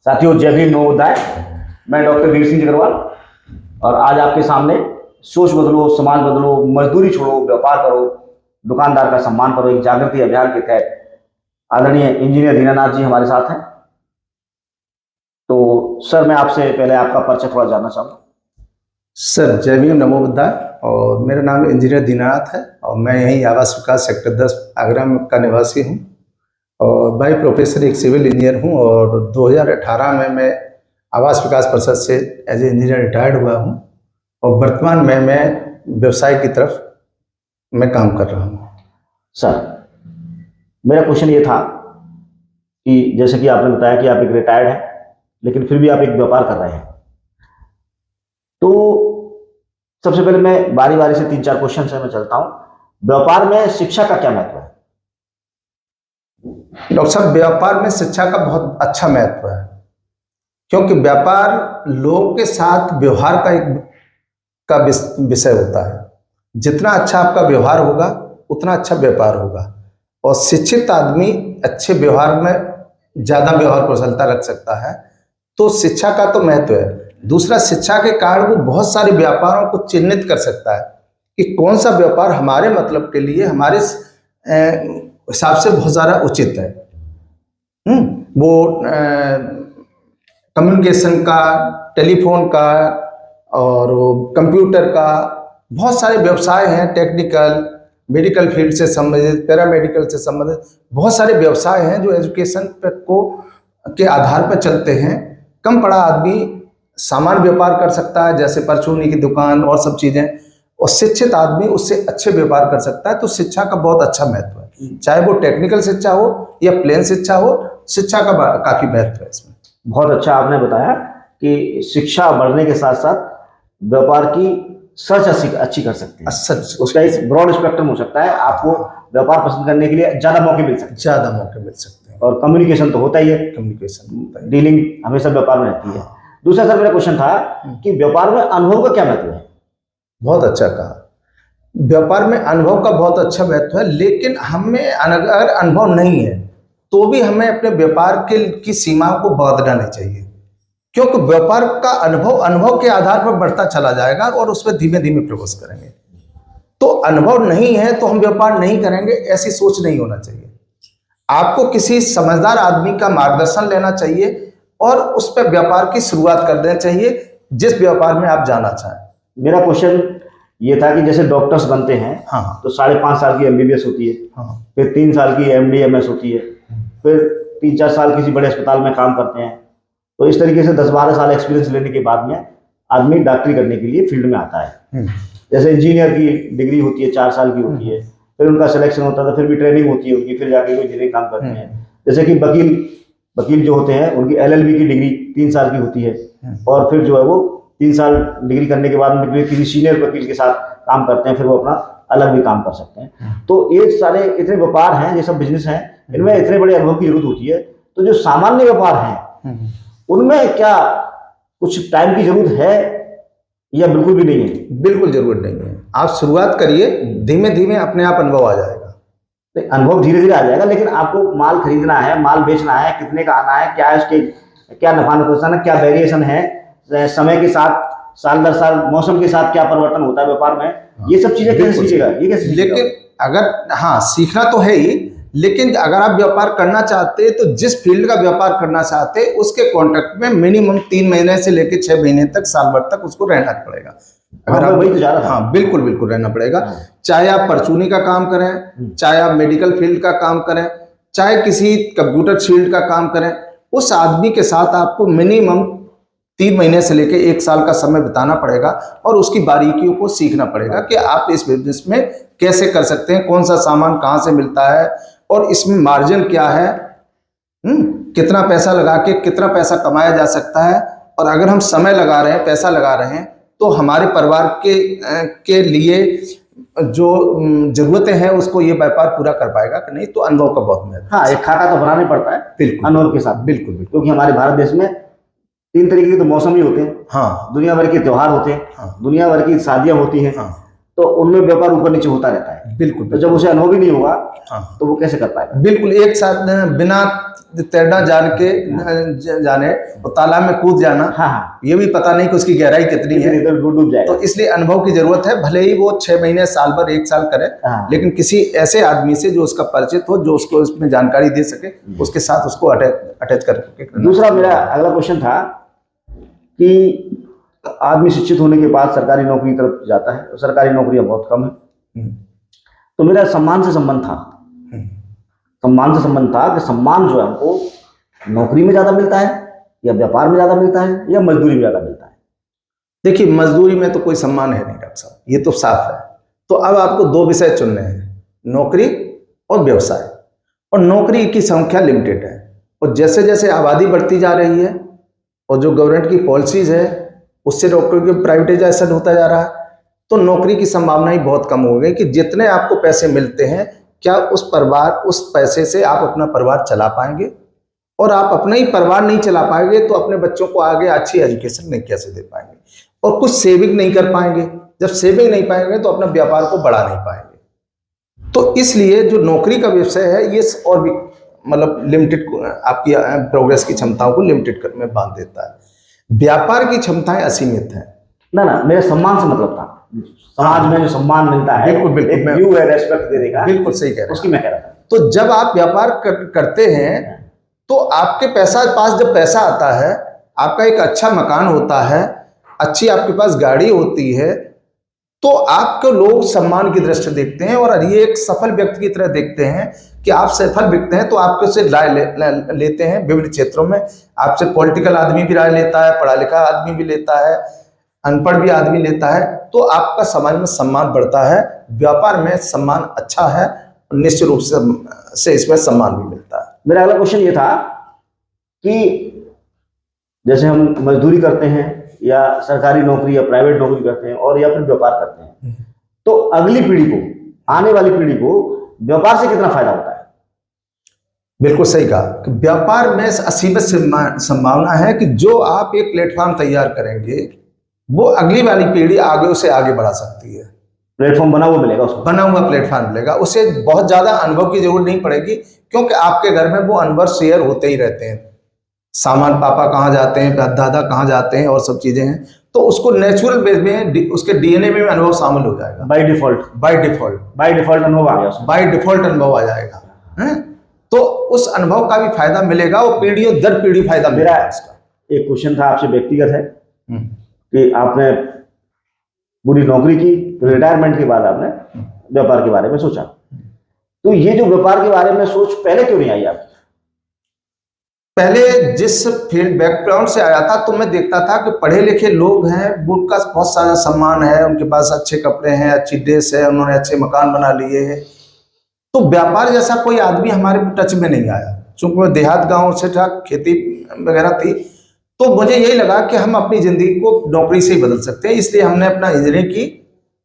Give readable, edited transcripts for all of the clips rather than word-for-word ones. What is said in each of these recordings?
साथियों, जय भीम, नमोदय। मैं डॉक्टर वीर सिंह अग्रवाल और आज आपके सामने सोच बदलो, समाज बदलो, मजदूरी छोड़ो, व्यापार करो, दुकानदार का सम्मान करो, एक जागृति अभियान के तहत आदरणीय इंजीनियर दीनानाथ जी हमारे साथ हैं। तो सर, मैं आपसे पहले आपका परिचय थोड़ा जानना चाहूँगा। सर, जय भीम, नमोबुद्धाय। और मेरा नाम इंजीनियर दीनानाथ है और मैं यहीं आवास विकास सेक्टर 10 आगरा का निवासी हूँ और बाई प्रोफेसर एक सिविल इंजीनियर हूँ। और 2018 में मैं आवास विकास परिषद से एज ए इंजीनियर रिटायर्ड हुआ हूँ और वर्तमान में मैं व्यवसाय की तरफ मैं काम कर रहा हूँ। सर, मेरा क्वेश्चन ये था कि जैसे कि आपने बताया कि आप एक रिटायर्ड हैं लेकिन फिर भी आप एक व्यापार कर रहे हैं, तो सबसे पहले मैं बारी बारी से 3-4 क्वेश्चन से मैं चलता हूं। व्यापार में शिक्षा का क्या महत्व है? डॉक्टर साहब, व्यापार में शिक्षा का बहुत अच्छा महत्व है, क्योंकि व्यापार लोगों के साथ व्यवहार का विषय होता है। जितना अच्छा आपका व्यवहार होगा उतना अच्छा व्यापार होगा और शिक्षित आदमी अच्छे व्यवहार में ज़्यादा व्यवहार कौशलता रख सकता है। तो शिक्षा का तो महत्व है। दूसरा, शिक्षा के कारण वो बहुत सारे व्यापारों को चिन्हित कर सकता है कि कौन सा व्यापार हमारे मतलब के लिए, हमारे हिसाब से बहुत ज़्यादा उचित है। वो कम्युनिकेशन का, टेलीफोन का और कंप्यूटर का, बहुत सारे व्यवसाय हैं। टेक्निकल, मेडिकल फील्ड से संबंधित, पैरामेडिकल से संबंधित बहुत सारे व्यवसाय हैं जो एजुकेशन के आधार पर चलते हैं। कम पढ़ा आदमी सामान्य व्यापार कर सकता है, जैसे परचूनी की दुकान और सब चीज़ें, और शिक्षित आदमी उससे अच्छे व्यापार कर सकता है। तो शिक्षा का बहुत अच्छा महत्व है, चाहे वो टेक्निकल शिक्षा हो या प्लेन शिक्षा हो, शिक्षा का काफ़ी महत्व है इसमें। बहुत अच्छा आपने बताया कि शिक्षा बढ़ने के साथ साथ व्यापार की सर्च अच्छी कर सकते हैं। उसका एक ब्रॉड स्पेक्ट्रम हो सकता है, आपको व्यापार पसंद करने के लिए ज़्यादा मौके मिल सकते हैं। और कम्युनिकेशन तो होता ही है, डीलिंग हमेशा व्यापार में रहती है। दूसरा सर, मेरा क्वेश्चन था कि व्यापार में अनुभव का क्या महत्व है? बहुत अच्छा कहा। व्यापार में अनुभव का बहुत अच्छा महत्व है, लेकिन हमें अगर अनुभव नहीं है तो भी हमें अपने व्यापार की सीमाओं को बांधना नहीं चाहिए, क्योंकि व्यापार का अनुभव के आधार पर बढ़ता चला जाएगा और उसमें धीमे धीमे प्रवेश करेंगे। तो अनुभव नहीं है तो हम व्यापार नहीं करेंगे, ऐसी सोच नहीं होना चाहिए। आपको किसी समझदार आदमी का मार्गदर्शन लेना चाहिए और उस पर व्यापार की शुरुआत कर देना चाहिए जिस व्यापार में आप जाना चाहें। मेरा क्वेश्चन ये था कि जैसे डॉक्टर्स बनते हैं, हाँ, तो 5.5 साल की MBBS होती है, हाँ, फिर 3 साल की MD MS होती है, फिर 3-4 साल किसी बड़े अस्पताल में काम करते हैं। तो इस तरीके से 10-12 साल एक्सपीरियंस लेने के बाद में आदमी डॉक्टरी करने के लिए फील्ड में आता है। जैसे इंजीनियर की डिग्री होती है, 4 साल की होती है, फिर उनका सिलेक्शन होता है, फिर भी ट्रेनिंग होती है उनकी, फिर जाके वो इंजीनियरिंग काम करते हैं। जैसे कि वकील जो होते हैं उनकी LLB की डिग्री 3 साल की होती है और फिर जो है वो 3 साल डिग्री करने के बाद में किसी सीनियर वकील के साथ काम करते हैं, फिर वो अपना अलग भी काम कर सकते हैं। तो ये सारे इतने व्यापार हैं, ये सब बिजनेस हैं, इनमें इतने बड़े अनुभव की जरूरत होती है। तो जो सामान्य व्यापार हैं उनमें क्या कुछ टाइम की जरूरत है या बिल्कुल भी नहीं है? बिल्कुल जरूरत नहीं है। आप शुरुआत करिए, धीमे धीमे अपने आप अनुभव आ जाएगा। अनुभव धीरे धीरे आ जाएगा, लेकिन आपको माल खरीदना है, माल बेचना है, कितने का आना है, क्या है उसके, क्या नफा नुकसान है, क्या वेरिएशन है, समय के साथ, साल दर साल, मौसम के साथ क्या परिवर्तन होता है व्यापार में, ये सब चीजें कैसे सीखेगा? ये कैसे सीखेगा? लेकिन अगर, हाँ, सीखना तो है ही, लेकिन अगर आप व्यापार करना चाहते हैं तो जिस फील्ड का व्यापार करना चाहते हैं उसके कॉन्ट्रैक्ट में मिनिमम 3 महीने से लेकर 6 महीने तक, साल भर तक उसको रहना पड़ेगा। अगर आप वही तो जा रहा था। हाँ, बिल्कुल रहना पड़ेगा। चाहे आप परचूनी का काम करें, चाहे आप मेडिकल फील्ड का काम करें, चाहे किसी कंप्यूटर फील्ड का काम करें, उस आदमी के साथ आपको मिनिमम 3 महीने से लेकर 1 साल का समय बिताना पड़ेगा और उसकी बारीकियों को सीखना पड़ेगा कि आप इस बिजनेस में कैसे कर सकते हैं, कौन सा सामान कहाँ से मिलता है और इसमें मार्जिन क्या है, कितना पैसा लगा के कितना पैसा कमाया जा सकता है। और अगर हम समय लगा रहे हैं, पैसा लगा रहे हैं, तो हमारे परिवार के लिए जो जरूरतें हैं उसको ये व्यापार पूरा कर पाएगा कि नहीं। तो अनुभव का बहुत महत्व। हाँ, एक खाका तो बनाना ही पड़ता है, बिल्कुल अनुभव के साथ। बिल्कुल, क्योंकि हमारे भारत देश में 3 तरीके के तो मौसम ही होते हैं। हाँ, दुनिया भर के त्योहार होते हैं। हाँ, दुनिया भर की शादियां होती हैं। हाँ, तो उनमें व्यापार ऊपर नीचे होता रहता है। बिल्कुल तो जब उसे अनुभव ही नहीं होगा हाँ तो वो कैसे कर पाएगा? बिल्कुल, एक साथ बिना तैरना जाने और तालाब में कूद जाना, हाँ हाँ, ये भी पता नहीं कि उसकी गहराई कितनी है, इधर डूब जाएगा। तो इसलिए अनुभव की जरूरत है। भले ही वो 6 महीने, साल भर, 1 साल करे, हाँ। लेकिन किसी ऐसे आदमी से जो उसका परिचित हो, जो उसको इसमें जानकारी दे सके, उसके साथ उसको अटैच करके करना। दूसरा मेरा अगला क्वेश्चन था कि आदमी शिक्षित होने के बाद सरकारी नौकरी की तरफ जाता है, सरकारी नौकरियां बहुत कम है, तो मेरा सम्मान से संबंध था, कि सम्मान जो है हमको नौकरी में ज्यादा मिलता है या व्यापार में ज्यादा मिलता है या मजदूरी में ज्यादा मिलता है? देखिए, मजदूरी में तो कोई सम्मान है नहीं डॉक्टर साहब, ये तो साफ है। तो अब आपको 2 विषय चुनने हैं, नौकरी और व्यवसाय। और नौकरी की संख्या लिमिटेड है, और जैसे जैसे आबादी बढ़ती जा रही है और जो गवर्नमेंट की पॉलिसीज है उससे डॉक्टर की प्राइवेटाइजेशन होता जा रहा है, तो नौकरी की संभावना ही बहुत कम हो गई कि जितने आपको पैसे मिलते हैं, क्या उस पैसे से आप अपना परिवार चला पाएंगे? और आप अपना ही परिवार नहीं चला पाएंगे तो अपने बच्चों को आगे अच्छी एजुकेशन नहीं कैसे दे पाएंगे, और कुछ सेविंग नहीं कर पाएंगे। जब सेविंग नहीं पाएंगे तो अपना व्यापार को बढ़ा नहीं पाएंगे। तो इसलिए जो नौकरी का विषय है ये और भी मतलब लिमिटेड, आपकी प्रोग्रेस की क्षमताओं को लिमिटेड में बांध देता है। व्यापार की क्षमताएं असीमित हैं। ना, मेरे सम्मान से मतलब था, समाज में जो सम्मान मिलता है, बिल्कुल बिल्कुल, एक व्यू है रेस्पेक्ट देने का, बिल्कुल सही कह रहे हैं, उसकी मैं कह रहा था। तो जब आप व्यापार करते हैं तो आपके पास जब पैसा आता है, आपका एक अच्छा मकान होता है, अच्छी आपके पास गाड़ी होती है, तो आपको लोग सम्मान की दृष्टि देखते हैं और ये एक सफल व्यक्ति की तरह देखते हैं कि आप सफल व्यक्ति हैं। तो आपके से राय लेते हैं विभिन्न क्षेत्रों में। आपसे पॉलिटिकल आदमी भी राय लेता है, पढ़ा लिखा आदमी भी लेता है, अनपढ़ भी आदमी लेता है, तो आपका समाज में सम्मान बढ़ता है। व्यापार में सम्मान अच्छा है, निश्चित रूप से इसमें सम्मान भी मिलता है। मेरा अगला क्वेश्चन ये था कि जैसे हम मजदूरी करते हैं या सरकारी नौकरी या प्राइवेट नौकरी करते हैं और या फिर व्यापार करते हैं, तो अगली पीढ़ी को, आने वाली पीढ़ी को व्यापार से कितना फायदा होता है? बिल्कुल सही कहा कि व्यापार में असीमित संभावना है कि जो आप एक प्लेटफॉर्म तैयार करेंगे वो अगली वाली पीढ़ी आगे उसे आगे बढ़ा सकती है। प्लेटफॉर्म बना हुआ मिलेगा उसको, बना हुआ प्लेटफॉर्म मिलेगा, उसे बहुत ज्यादा अनुभव की जरूरत नहीं पड़ेगी, क्योंकि आपके घर में वो अनुभव शेयर होते ही रहते हैं। सामान पापा कहाँ जाते हैं, दादा कहाँ जाते हैं, और सब चीजें हैं, तो उसको नेचुरल बेस में उसके डीएनए में अनुभव शामिल हो जाएगा। बाय डिफॉल्ट अनुभव आ गया, बाय डिफॉल्ट अनुभव आ जाएगा है? तो उस अनुभव का भी फायदा मिलेगा, वो पीढ़ियों दर पीढ़ी फायदा मिलेगा। इसका एक क्वेश्चन था आपसे व्यक्तिगत है कि आपने पूरी नौकरी की, रिटायरमेंट के बाद आपने व्यापार के बारे में सोचा, तो ये जो व्यापार के बारे में सोच पहले क्यों नहीं आई आपको? पहले जिस फील्ड बैकग्राउंड से आया था तो मैं देखता था कि पढ़े लिखे लोग हैं, उनका बहुत सारा सम्मान है, उनके पास अच्छे कपड़े हैं, अच्छी ड्रेस है, उन्होंने अच्छे मकान बना लिए हैं। तो व्यापार जैसा कोई आदमी हमारे टच में नहीं आया। चूंकि मैं देहात गांव से था, खेती वगैरह थी, तो मुझे यही लगा कि हम अपनी जिंदगी को नौकरी से ही बदल सकते हैं। इसलिए हमने अपना इंजीनियरिंग की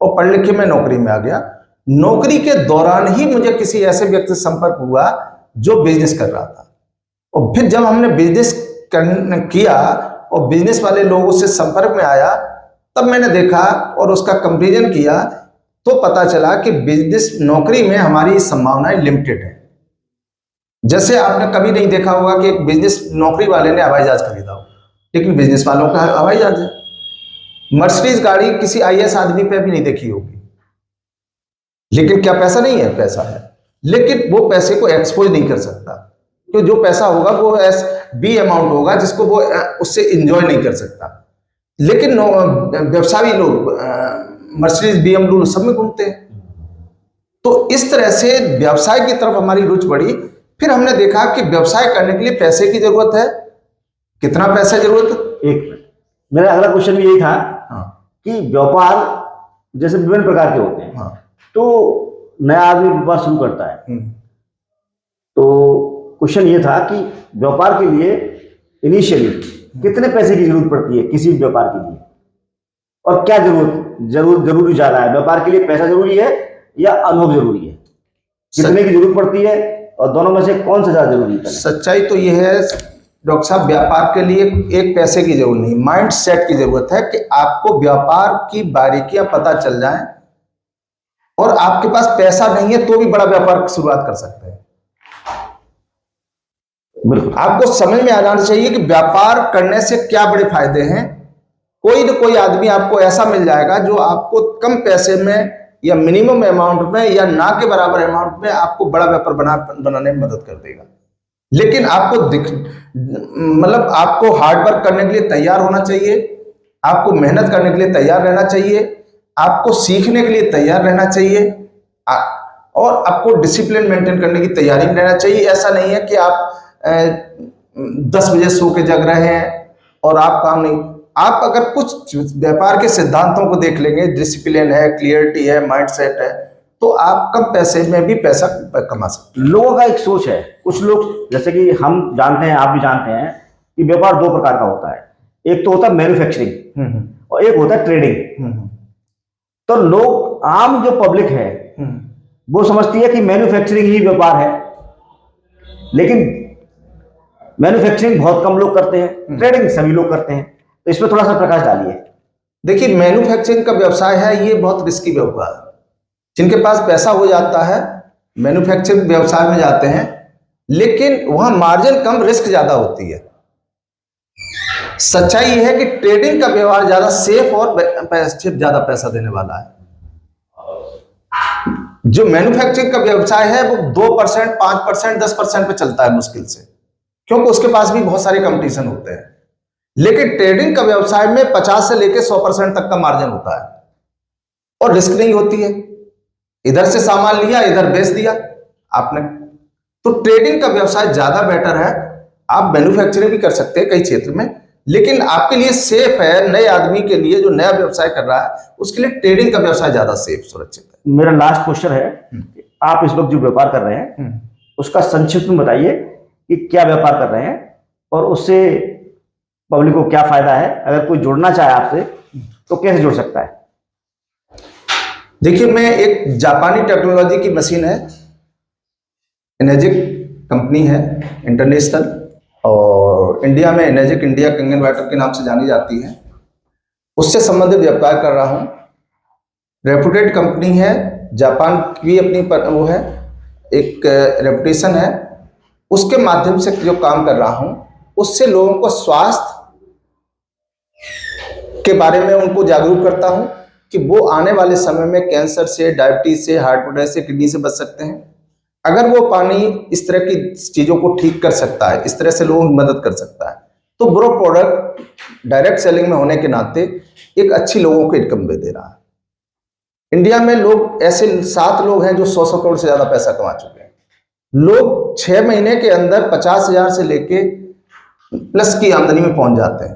और पढ़ लिख के मैं नौकरी में आ गया। नौकरी के दौरान ही मुझे किसी ऐसे व्यक्ति से संपर्क हुआ जो बिजनेस कर रहा था, और फिर जब हमने बिजनेस किया और बिजनेस वाले लोगों से संपर्क में आया, तब मैंने देखा और उसका कंपैरिजन किया, तो पता चला कि बिजनेस नौकरी में हमारी संभावनाएं लिमिटेड है। जैसे आपने कभी नहीं देखा होगा कि एक बिजनेस नौकरी वाले ने हवाई जहाज खरीदा हो, लेकिन बिजनेस वालों का हवाई जहाज है। मर्सिडीज गाड़ी किसी आईएएस आदमी पे भी नहीं देखी होगी, लेकिन क्या पैसा नहीं है? पैसा है, लेकिन वो पैसे को एक्सपोज नहीं कर सकता, क्योंकि जो पैसा होगा वो बी अमाउंट होगा जिसको वो उससे एंजॉय नहीं कर सकता। लेकिन व्यवसायी लोग मर्सिडीज BMW सब में घूमते हैं। तो इस तरह से व्यवसाय की तरफ हमारी रुचि बढ़ी। फिर हमने देखा कि व्यवसाय करने के लिए पैसे की जरूरत है। कितना पैसा जरूरत है? एक मिनट, मेरा अगला क्वेश्चन भी यही था कि व्यापार जैसे विभिन्न प्रकार के होते हैं, तो नया आदमी व्यापार शुरू करता है, तो क्वेश्चन ये था कि व्यापार के लिए इनिशियली कितने पैसे की जरूरत पड़ती है किसी भी व्यापार के लिए, और क्या जरूरी ज्यादा है? व्यापार के लिए पैसा जरूरी है या अनुभव जरूरी है? कितने की जरूरत पड़ती है और दोनों में से कौन सा ज्यादा जरूरी है? सच्चाई तो यह है डॉक्टर साहब, व्यापार के लिए एक पैसे की जरूरत नहीं, माइंड सेट की जरूरत है कि आपको व्यापार की बारीकियां पता चल जाएं और आपके पास पैसा नहीं है तो भी बड़ा व्यापार की शुरुआत कर सकते हैं। बिल्कुल, आपको समझ में आ जाना चाहिए कि व्यापार करने से क्या बड़े फायदे हैं। कोई न कोई आदमी आपको ऐसा मिल जाएगा जो आपको कम पैसे में या मिनिमम अमाउंट में या ना के बराबर अमाउंट में आपको बड़ा व्यापार बनाने में मदद कर देगा। लेकिन आपको मतलब आपको हार्ड वर्क करने के लिए तैयार होना चाहिए, आपको मेहनत करने के लिए तैयार रहना चाहिए, आपको सीखने के लिए तैयार रहना चाहिए और आपको डिसिप्लिन मेंटेन करने की तैयारी में रहना चाहिए। ऐसा नहीं है कि आप 10 बजे सो के जग रहे हैं और आप काम नहीं। आप अगर कुछ व्यापार के सिद्धांतों को देख लेंगे, डिसिप्लिन है, क्लियरिटी है, माइंडसेट है, तो आप कम पैसे में भी पैसा कमा सकते हैं। लोगों का एक सोच है, कुछ लोग जैसे कि हम जानते हैं, आप भी जानते हैं कि व्यापार दो प्रकार का होता है। एक तो होता है मैन्युफैक्चरिंग और एक होता है ट्रेडिंग। तो लोग, आम जो पब्लिक है वो समझती है कि मैन्युफैक्चरिंग ही व्यापार है, लेकिन मैन्युफैक्चरिंग बहुत कम लोग करते हैं, ट्रेडिंग सभी लोग करते हैं। तो इसमें थोड़ा सा प्रकाश डालिए। देखिए, मैन्युफैक्चरिंग का व्यवसाय है, ये बहुत रिस्की व्यवसाय है। जिनके पास पैसा हो जाता है मैन्युफैक्चरिंग व्यवसाय में जाते हैं, लेकिन वहां मार्जिन कम, रिस्क ज्यादा होती है। सच्चाई ये है कि ट्रेडिंग का व्यवहार ज्यादा सेफ और ज्यादा पैसा देने वाला है। जो मैन्युफैक्चरिंग का व्यवसाय है वो 2%, 5%, 10% पे चलता है मुश्किल से, क्योंकि उसके पास भी बहुत सारे कंपटीशन होते हैं। लेकिन ट्रेडिंग का व्यवसाय में 50 से लेकर 100% तक का मार्जिन होता है और रिस्क नहीं होती है। इधर से सामान लिया, इधर बेच दिया आपने। तो ट्रेडिंग का व्यवसाय ज्यादा बेटर है। आप मैन्युफैक्चरिंग भी कर सकते हैं कई क्षेत्र में, लेकिन आपके लिए सेफ है। नए आदमी के लिए जो नया व्यवसाय कर रहा है उसके लिए ट्रेडिंग का व्यवसाय ज्यादा सेफ, सुरक्षित है। मेरा लास्ट क्वेश्चन है, आप इस वक्त जो व्यापार कर रहे हैं उसका संक्षिप्त में बताइए कि क्या व्यापार कर रहे हैं और उससे पब्लिक को क्या फायदा है। अगर कोई जुड़ना चाहे आपसे तो कैसे जुड़ सकता है? देखिए, मैं एक जापानी टेक्नोलॉजी की मशीन है, एनर्जिक कंपनी है इंटरनेशनल, और इंडिया में एनर्जिक इंडिया कंगन वाटर के नाम से जानी जाती है, उससे संबंधित व्यापार कर रहा हूं। रेपुटेड कंपनी है, जापान की अपनी वो है, एक रेपुटेशन है। उसके माध्यम से जो काम कर रहा हूं, उससे लोगों को स्वास्थ्य के बारे में उनको जागरूक करता हूं कि वो आने वाले समय में कैंसर से, डायबिटीज से, हार्ट अटैक से, किडनी से बच सकते हैं। अगर वो पानी इस तरह की चीजों को ठीक कर सकता है, इस तरह से लोगों की मदद कर सकता है, तो ब्रो प्रोडक्ट डायरेक्ट सेलिंग में होने के नाते एक अच्छी लोगों को इनकम दे रहा है। इंडिया में लोग ऐसे 7 लोग हैं जो 100 करोड़ से ज्यादा पैसा कमा चुके हैं। लोग 6 महीने के अंदर 50,000 से लेके प्लस की आमदनी में पहुंच जाते हैं,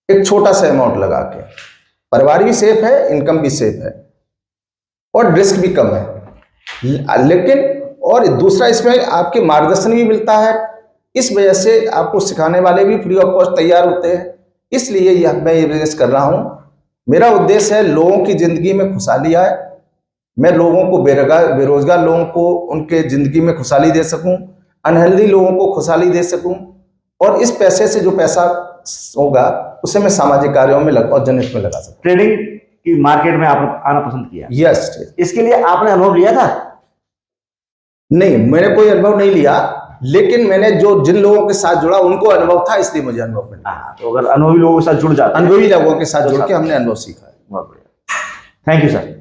एक छोटा सा अमाउंट लगा के। परिवार भी सेफ है, इनकम भी सेफ है और रिस्क भी कम है। लेकिन और दूसरा, इसमें आपके मार्गदर्शन भी मिलता है। इस वजह से आपको सिखाने वाले भी फ्री ऑफ कॉस्ट तैयार होते हैं। इसलिए मैं ये बिजनेस कर रहा हूं। मेरा उद्देश्य है लोगों की जिंदगी में खुशहाली आए, मैं लोगों को बेरोजगार लोगों को उनके जिंदगी में खुशहाली दे सकूं, अनहेल्दी लोगों को खुशहाली दे सकूं, और इस पैसे से जो पैसा होगा उसे मैं सामाजिक कार्यों में और जनहित में लगा सकूं। ट्रेडिंग की मार्केट में आपने आना पसंद किया? यस। इसके लिए आपने अनुभव लिया था? नहीं, मैंने कोई अनुभव नहीं लिया, लेकिन मैंने जो जिन लोगों के साथ जुड़ा उनको अनुभव था, इसलिए मुझे अनुभव मिला। तो अगर अनुभवी लोगों के साथ जुड़ जाते, अनुभवी लोगों के साथ जुड़ के हमने अनुभव सीखा है। बहुत बढ़िया। Thank you sir.